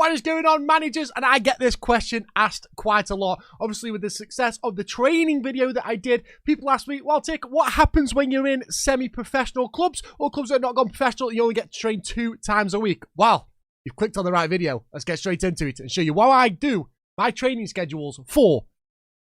What is going on, managers? And I get this question asked quite a lot. Obviously, with the success of the training video that I did, people ask me, well, Tick, what happens when you're in semi-professional clubs or clubs that have not gone professional and you only get to train 2 times a week? Well, you've clicked on the right video. Let's get straight into it and show you what I do, my training schedules for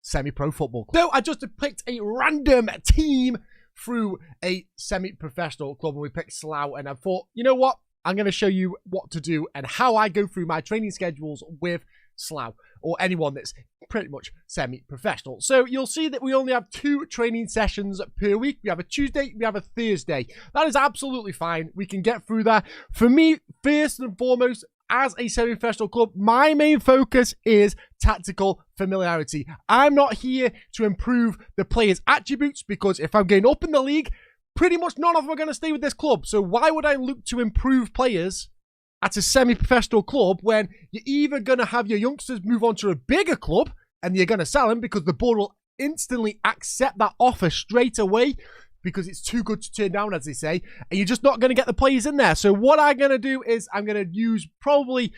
semi-pro football. So I just picked a random team through a semi-professional club and we picked Slough, and I thought, you know what? I'm going to show you what to do and how I go through my training schedules with Slough or anyone that's pretty much semi-professional. So you'll see that we only have 2 training sessions per week. We have a Tuesday, we have a Thursday. That is absolutely fine. We can get through that. For me, first and foremost, as a semi-professional club, my main focus is tactical familiarity. I'm not here to improve the players' attributes because if I'm getting up in the league, pretty much none of them are going to stay with this club. So why would I look to improve players at a semi-professional club when you're either going to have your youngsters move on to a bigger club and you're going to sell them because the board will instantly accept that offer straight away because it's too good to turn down, as they say, and you're just not going to get the players in there. So what I'm going to do is I'm going to use probably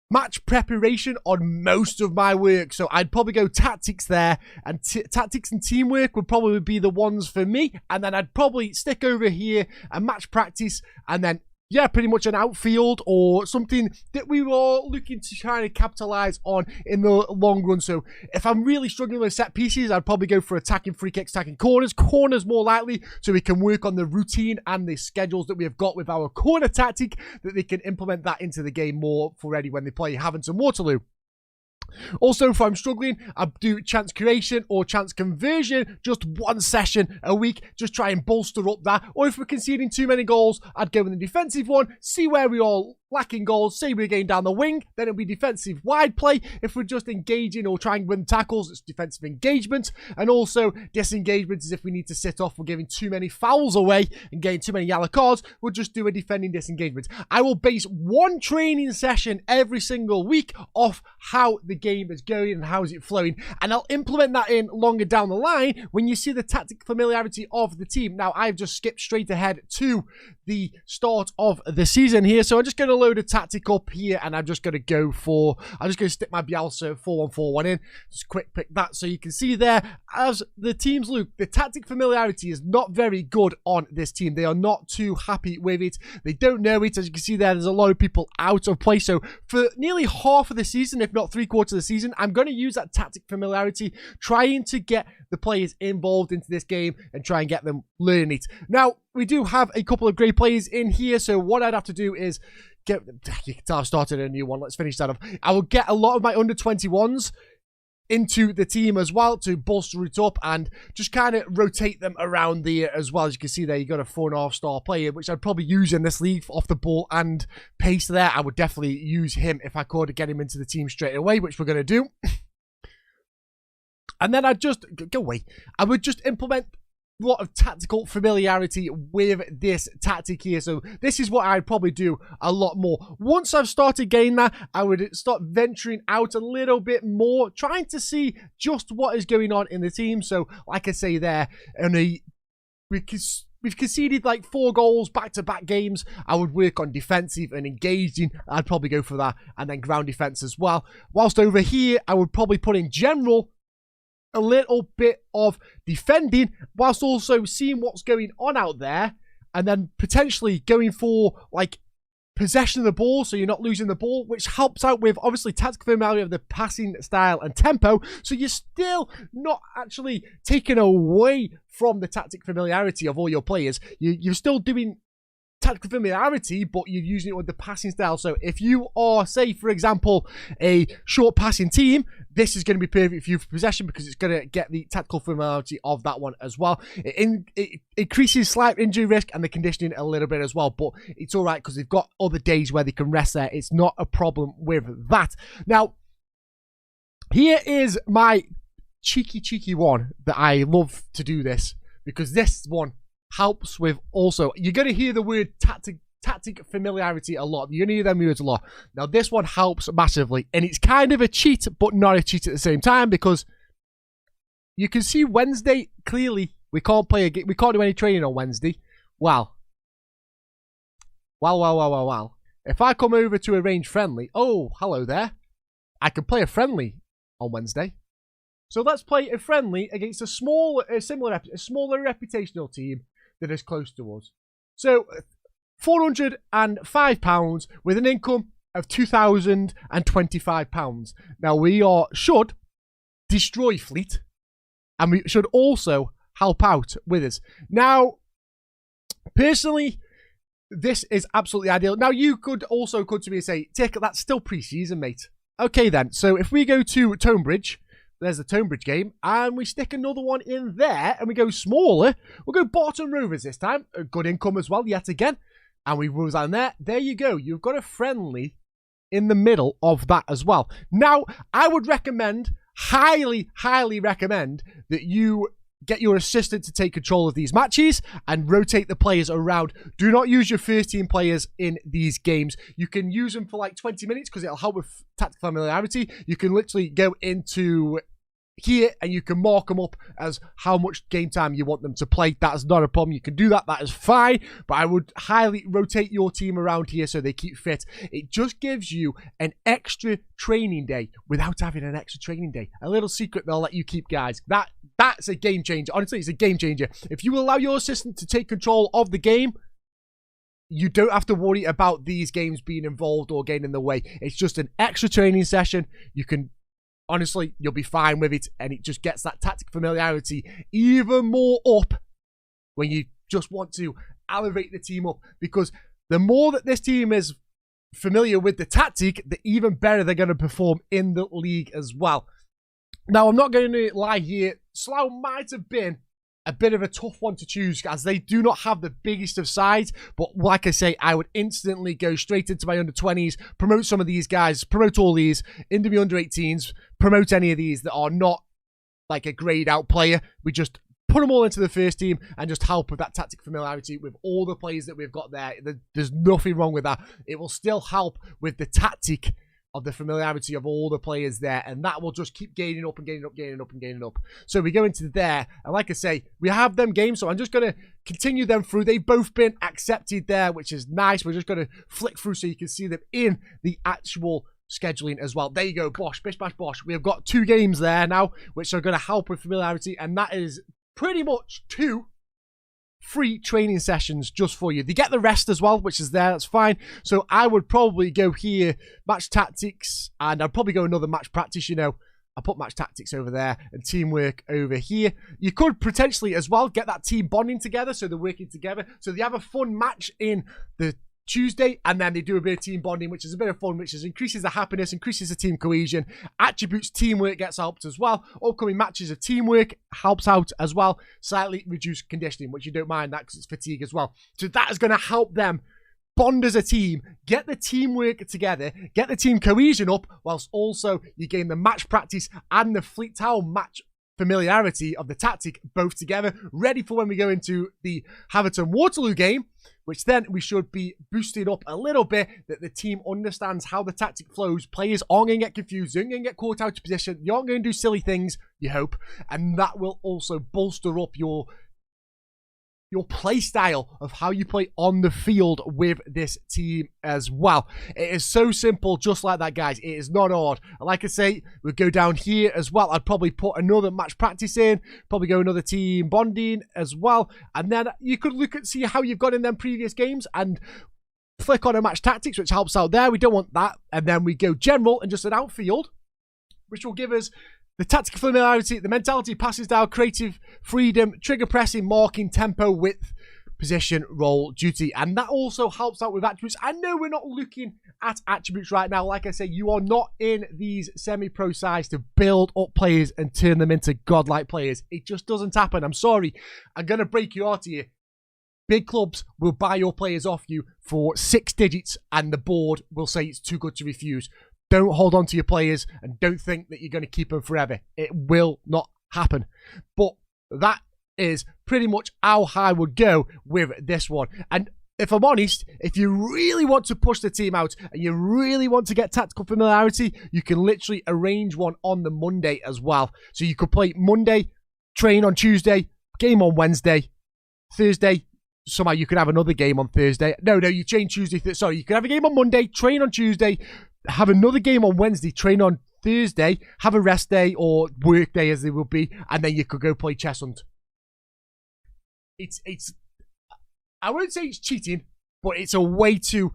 match preparation on most of my work. So I'd probably go tactics there, and tactics and teamwork would probably be the ones for me. And then I'd probably stick over here and match practice, and then yeah, pretty much an outfield or something that we were looking to try to capitalize on in the long run. So if I'm really struggling with set pieces, I'd probably go for attacking free kicks, attacking corners. Corners more likely, so we can work on the routine and the schedules that we have got with our corner tactic, that they can implement that into the game more for ready when they play Havant and Waterloo. Also, if I'm struggling, I do chance creation or chance conversion, just 1 session a week, just try and bolster up that. Or if we're conceding too many goals, I'd go with the defensive one, see where we are lacking goals, say we're getting down the wing, then it'll be defensive wide play. If we're just engaging or trying to win tackles, it's defensive engagement. And also disengagement is if we need to sit off, we're giving too many fouls away and getting too many yellow cards, we'll just do a defending disengagement. I will base 1 training session every single week off how the game is going and how is it flowing, and I'll implement that in longer down the line when you see the tactic familiarity of the team. Now I've just skipped straight ahead to the start of the season here, so I'm just going to load a tactic up here and I'm just going to go for, I'm just going to stick my Bielsa 4-1-4-1 in, just quick pick that. So you can see there, as the teams look, the tactic familiarity is not very good on this team. They are not too happy with it. They don't know it. As you can see there, there's a lot of people out of play. So for nearly half of the season, if not 3/4 of the season, I'm going to use that tactic familiarity, trying to get the players involved into this game and try and get them learning it. Now, we do have a couple of great players in here, so what I'd have to do is get, you can tell I've started a new one, let's finish that off. I will get a lot of my under 21s into the team as well to bolster it up and just kind of rotate them around there as well. As you can see there, you got a 4.5-star player, which I'd probably use in this league off the ball and pace there. I would definitely use him if I could get him into the team straight away, which we're going to do. And then I'd just, go away, I would just implement a lot of tactical familiarity with this tactic here. So this is what I'd probably do a lot more. Once I've started getting that, I would start venturing out a little bit more, trying to see just what is going on in the team. So like I say there, we've conceded like 4 goals back-to-back games. I would work on defensive and engaging. I'd probably go for that, and then ground defense as well. Whilst over here, I would probably put in general a little bit of defending, whilst also seeing what's going on out there, and then potentially going for like possession of the ball, so you're not losing the ball, which helps out with obviously tactical familiarity of the passing style and tempo. So you're still not actually taking away from the tactic familiarity of all your players. You're still doing tactical familiarity, but you're using it with the passing style. So if you are, say, for example, a short passing team, this is going to be perfect for you for possession because it's going to get the tactical familiarity of that one as well. It increases slight injury risk and the conditioning a little bit as well, but it's all right because they've got other days where they can rest there. It's not a problem with that. Now, here is my cheeky one that I love to do this, because this one helps with also, you're going to hear the word tactic familiarity a lot. You're going to hear them words a lot. Now, this one helps massively, and it's kind of a cheat, but not a cheat at the same time, because you can see Wednesday clearly we can't play a game. We can't do any training on Wednesday. Well. if I come over to arrange friendly, oh, hello there. I can play a friendly on Wednesday. So let's play a friendly against a smaller reputational team that is close to us. So £405 with an income of £2,025. Now we should destroy Fleet, and we should also help out with us. Now, personally, this is absolutely ideal. Now, you could also come to me and say, Tick, that's still pre-season, mate. Okay, then. So if we go to Tonebridge, there's the Tonebridge game, and we stick another one in there, and we go smaller. We'll go Barton Rovers this time. A good income as well, yet again. And we move down there. There you go. You've got a friendly in the middle of that as well. Now, I would recommend, highly, highly recommend, that you get your assistant to take control of these matches and rotate the players around. Do not use your first team players in these games. You can use them for like 20 minutes because it'll help with tactical familiarity. You can literally go into here and you can mark them up as how much game time you want them to play. That is not a problem. You can do that. That is fine. But I would highly rotate your team around here so they keep fit. It just gives you an extra training day without having an extra training day. A little secret they'll let you keep, guys. That's a game changer. Honestly, it's a game changer. If you allow your assistant to take control of the game, you don't have to worry about these games being involved or getting in the way. It's just an extra training session. You can, honestly, you'll be fine with it, and it just gets that tactical familiarity even more up when you just want to elevate the team up, because the more that this team is familiar with the tactic, the even better they're going to perform in the league as well. Now, I'm not going to lie here. Slough might have been a bit of a tough one to choose as they do not have the biggest of sides. But like I say, I would instantly go straight into my under-20s, promote some of these guys, promote all these, into my under-18s, promote any of these that are not like a grayed-out player. We just put them all into the first team and just help with that tactic familiarity with all the players that we've got there. There's nothing wrong with that. It will still help with the tactic of the familiarity of all the players there, and that will just keep gaining up and gaining up, gaining up and gaining up. So we go into there, and like I say, we have them games, so I'm just going to continue them through. They've both been accepted there, which is nice. We're just going to flick through so you can see them in the actual scheduling as well. There you go, bosh, bish, bash, bosh. We have got 2 games there now, which are going to help with familiarity, and that is pretty much 2 free training sessions just for you. They get the rest as well, which is there. That's fine. So I would probably go here, match tactics, and I'd probably go another match practice. You know, I put match tactics over there and teamwork over here. You could potentially as well get that team bonding together, so they're working together. So they have a fun match in the Tuesday, and then they do a bit of team bonding, which is a bit of fun, which increases the happiness, increases the team cohesion. Attributes teamwork gets helped as well. Upcoming matches of teamwork helps out as well. Slightly reduced conditioning, which you don't mind that because it's fatigue as well. So that is going to help them bond as a team, get the teamwork together, get the team cohesion up, whilst also you gain the match practice and the Fleet Town match familiarity of the tactic both together, ready for when we go into the Haverton Waterloo game, which then we should be boosted up a little bit, that the team understands how the tactic flows. Players aren't going to get confused, aren't going to get caught out of position, you aren't going to do silly things, you hope, and that will also bolster up your play style of how you play on the field with this team as well. It is so simple, just like that, guys. It is not hard. Like I say, we'll go down here as well. I'd probably put another match practice in, probably go another team bonding as well, and then you could look at see how you've got in them previous games and flick on a match tactics, which helps out there. We don't want that. And then we go general and just an outfield, which will give us the tactical familiarity, the mentality, passes down, creative freedom, trigger pressing, marking, tempo, width, position, role, duty. And that also helps out with attributes. I know we're not looking at attributes right now. Like I say, you are not in these semi-pro sides to build up players and turn them into godlike players. It just doesn't happen. I'm sorry. I'm going to break your heart here. Big clubs will buy your players off you for 6 digits and the board will say it's too good to refuse. Don't hold on to your players and don't think that you're going to keep them forever. It will not happen. But that is pretty much how I would go with this one. And if I'm honest, if you really want to push the team out and you really want to get tactical familiarity, you can literally arrange one on the Monday as well. So you could play Monday, train on Tuesday, game on Wednesday, Thursday, somehow you could have another game on Thursday. No, you train Tuesday. Sorry, you could have a game on Monday, train on Tuesday, have another game on Wednesday, train on Thursday, have a rest day or work day as they will be, and then you could go play chess hunt. It's I won't say it's cheating, but it's a way to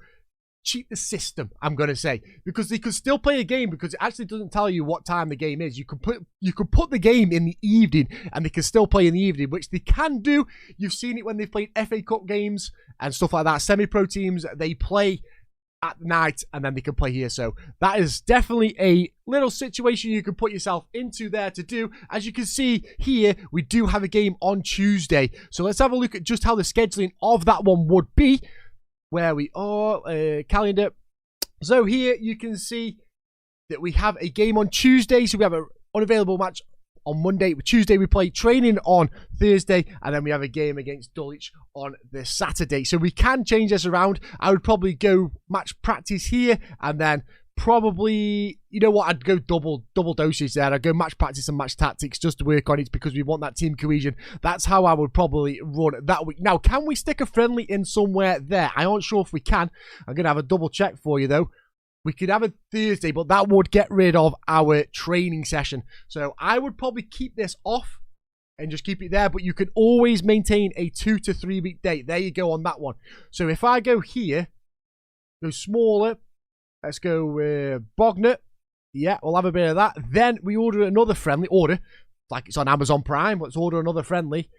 cheat the system, I'm going to say, because they could still play a game because it actually doesn't tell you what time the game is. You could put the game in the evening and they can still play in the evening, which they can do. You've seen it when they've played FA Cup games and stuff like that. Semi-pro teams, they play at night and then they can play here. So that is definitely a little situation you can put yourself into there to do. As you can see here, we do have a game on Tuesday. So let's have a look at just how the scheduling of that one would be. Where we are, calendar. So here you can see that we have a game on Tuesday. So we have an unavailable match on Monday. Tuesday we play training on Thursday. And then we have a game against Dulwich on the Saturday. So we can change this around. I would probably go match practice here. And then probably, you know what, I'd go double dosage there. I'd go match practice and match tactics just to work on it because we want that team cohesion. That's how I would probably run that week. Now, can we stick a friendly in somewhere there? I aren't sure if we can. I'm going to have a double check for you, though. We could have a Thursday, but that would get rid of our training session. So I would probably keep this off and just keep it there, but you can always maintain a 2 to 3 week date. There you go on that one. So if I go here, go smaller, let's go Bognor. Yeah, we'll have a bit of that. Then we order another friendly. Like it's on Amazon Prime. Let's order another friendly.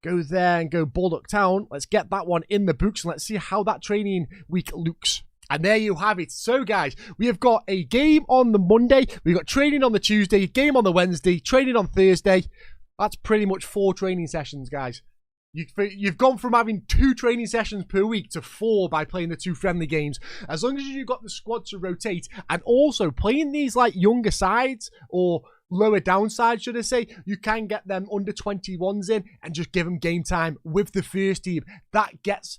Go there and go Baldock Town. Let's get that one in the books and let's see how that training week looks. And there you have it. So, guys, we have got a game on the Monday. We've got training on the Tuesday, game on the Wednesday, training on Thursday. That's pretty much 4 training sessions, guys. You've gone from having 2 training sessions per week to 4 by playing the 2 friendly games. As long as you've got the squad to rotate and also playing these like younger sides or lower downsides, should I say, you can get them under 21s in and just give them game time with the first team. That gets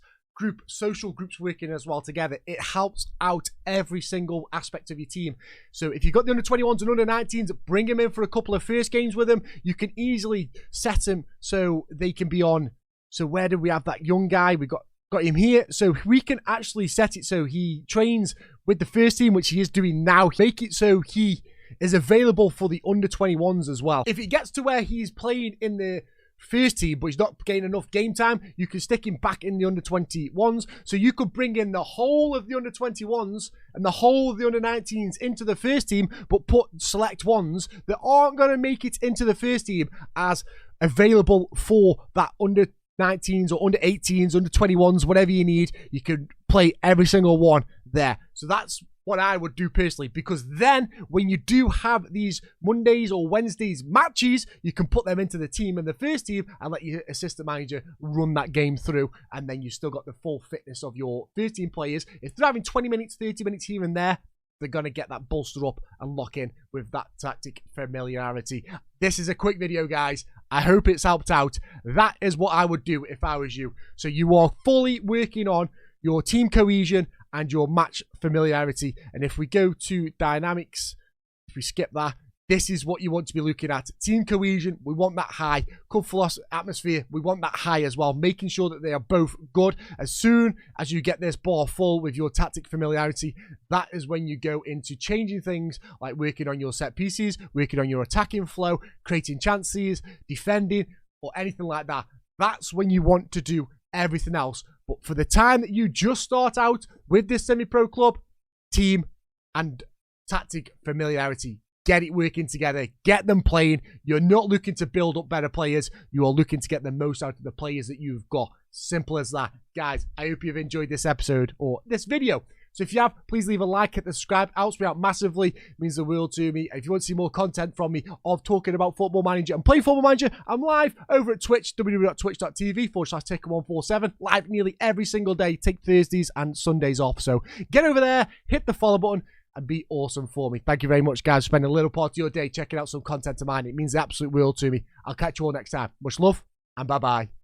social groups working as well together. It helps out every single aspect of your team. So if you've got the under 21s and under 19s, bring them in for a couple of first games with them. You can easily set them so they can be on. So where do we have that young guy? We got him here. So we can actually set it so he trains with the first team, which he is doing now. Make it so he is available for the under 21s as well. If it gets to where he's playing in the first team, but he's not getting enough game time, you can stick him back in the under 21s. So you could bring in the whole of the under 21s and the whole of the under 19s into the first team, but put select ones that aren't going to make it into the first team as available for that under 19s or under 18s, under 21s, whatever you need. You can play every single one there. So that's what I would do personally, because then when you do have these Mondays or Wednesdays matches, you can put them into the team and the first team and let your assistant manager run that game through, and then you still got the full fitness of your first team players. If they're having 20 minutes, 30 minutes here and there, they're going to get that bolster up and lock in with that tactic familiarity. This is a quick video, guys. I hope it's helped out. That is what I would do if I was you. So you are fully working on your team cohesion and your match familiarity. And if we go to dynamics, if we skip that, this is what you want to be looking at. Team cohesion, we want that high. Club philosophy, atmosphere, we want that high as well. Making sure that they are both good. As soon as you get this bar full with your tactic familiarity, that is when you go into changing things like working on your set pieces, working on your attacking flow, creating chances, defending, or anything like that. That's when you want to do everything else. But for the time that you just start out with this semi-pro club, team and tactic familiarity, get it working together, get them playing. You're not looking to build up better players. You are looking to get the most out of the players that you've got. Simple as that. Guys, I hope you've enjoyed this episode or this video. So if you have, please leave a like, hit the subscribe. Helps me out massively. It means the world to me. If you want to see more content from me of talking about Football Manager and playing Football Manager, I'm live over at Twitch, www.twitch.tv/Taker147. Live nearly every single day. Take Thursdays and Sundays off. So get over there, hit the follow button, and be awesome for me. Thank you very much, guys, for spending a little part of your day checking out some content of mine. It means the absolute world to me. I'll catch you all next time. Much love, and bye-bye.